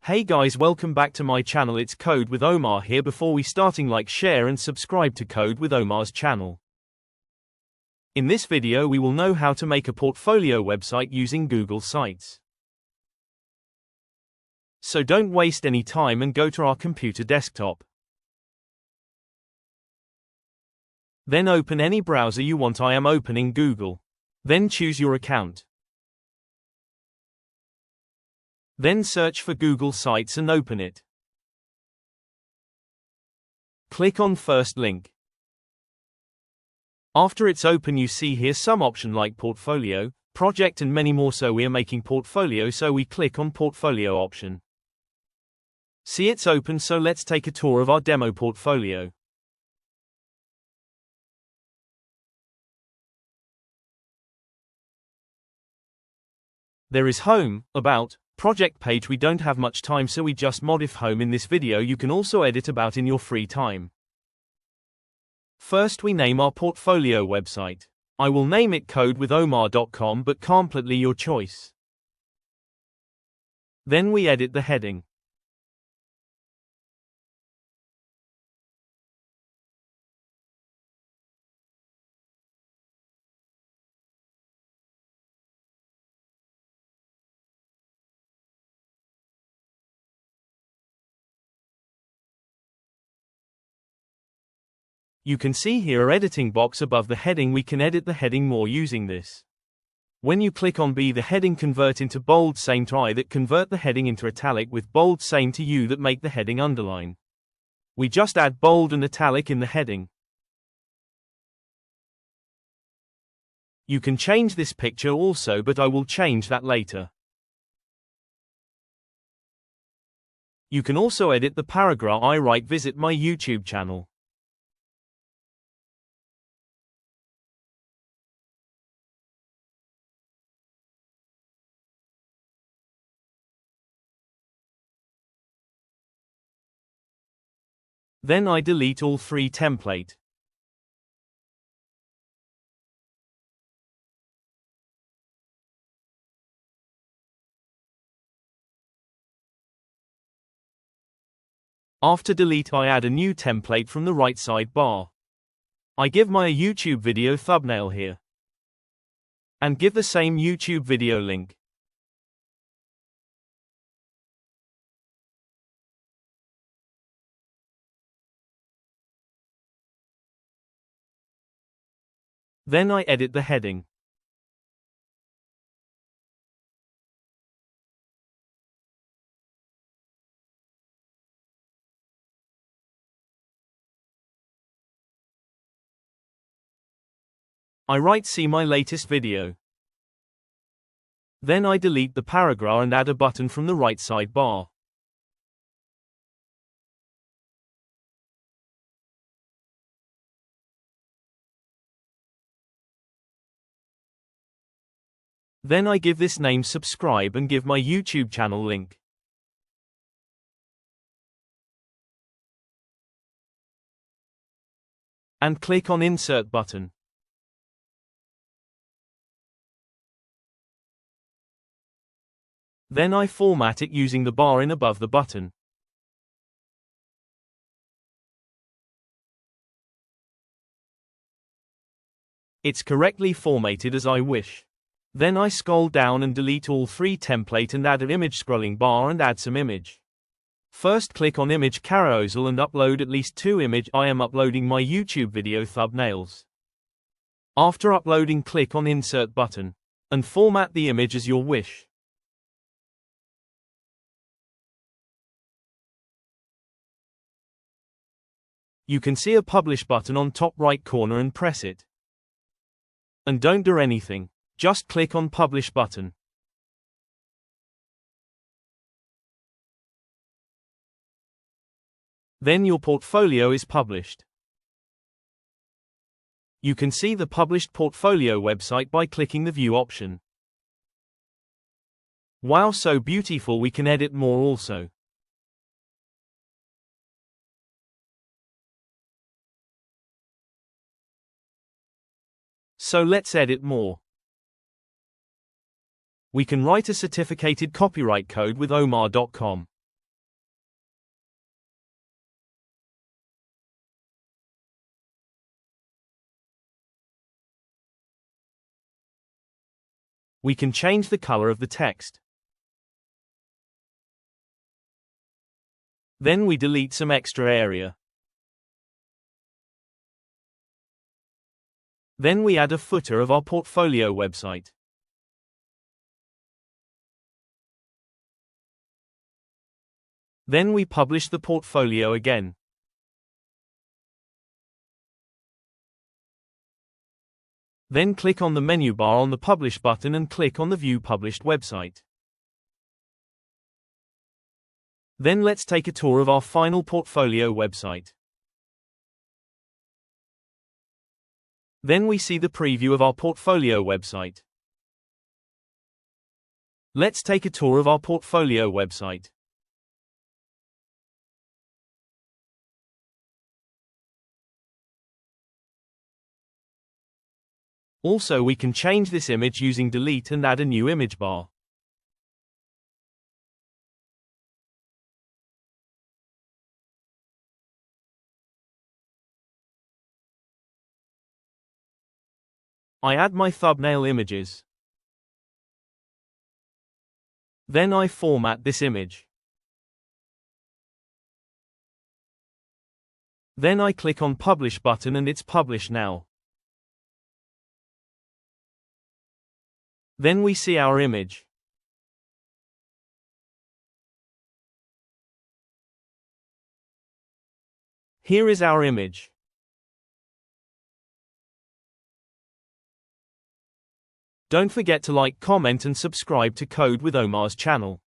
Hey guys, welcome back to my channel. It's Code with Omar here. Before we starting, like, share and subscribe to Code with Omar's channel. In this video we will know how to make a portfolio website using Google Sites. So don't waste any time and go to our computer desktop. Then open any browser you want. I am opening Google. Then choose your account. Then search for Google Sites and open it. Click on first link. After it's open, you see here some option like portfolio, project and many more. So we are making portfolio, so we click on portfolio option. See, it's open, so let's take a tour of our demo portfolio. There is home, about, project page. We don't have much time, so we just modify home in this video. You can also edit about in your free time. First we name our portfolio website. I will name it codewithomar.com, but completely your choice. Then we edit the heading. You can see here a editing box above the heading. We can edit the heading more using this. When you click on B, the heading convert into bold, same to I that convert the heading into italic, with bold, same to U that make the heading underline. We just add bold and italic in the heading. You can change this picture also, but I will change that later. You can also edit the paragraph I write. Visit my YouTube channel. Then I delete all three template. After delete, I add a new template from the right side bar. I give my YouTube video thumbnail here. And give the same YouTube video link. Then I edit the heading. I write see my latest video. Then I delete the paragraph and add a button from the right side bar. Then I give this name subscribe and give my YouTube channel link. And click on insert button. Then I format it using the bar in above the button. It's correctly formatted as I wish. Then I scroll down and delete all three template and add an image scrolling bar and add some image. First click on image carousel and upload at least 2 image. I am uploading my YouTube video thumbnails. After uploading, click on insert button and format the image as your wish. You can see a publish button on top right corner and press it. And don't do anything. Just click on publish button. Then your portfolio is published. You can see the published portfolio website by clicking the view option. Wow, so beautiful. We can edit more also. So let's edit more. We can write a certificated copyright code with omar.com. We can change the color of the text. Then we delete some extra area. Then we add a footer of our portfolio website. Then we publish the portfolio again. Then click on the menu bar on the Publish button and click on the View Published Website. Then let's take a tour of our final portfolio website. Then we see the preview of our portfolio website. Let's take a tour of our portfolio website. Also, we can change this image using delete and add a new image bar. I add my thumbnail images. Then I format this image. Then I click on Publish button and it's published now. Then we see our image. Here is our image. Don't forget to like, comment and subscribe to Code with Omar's channel.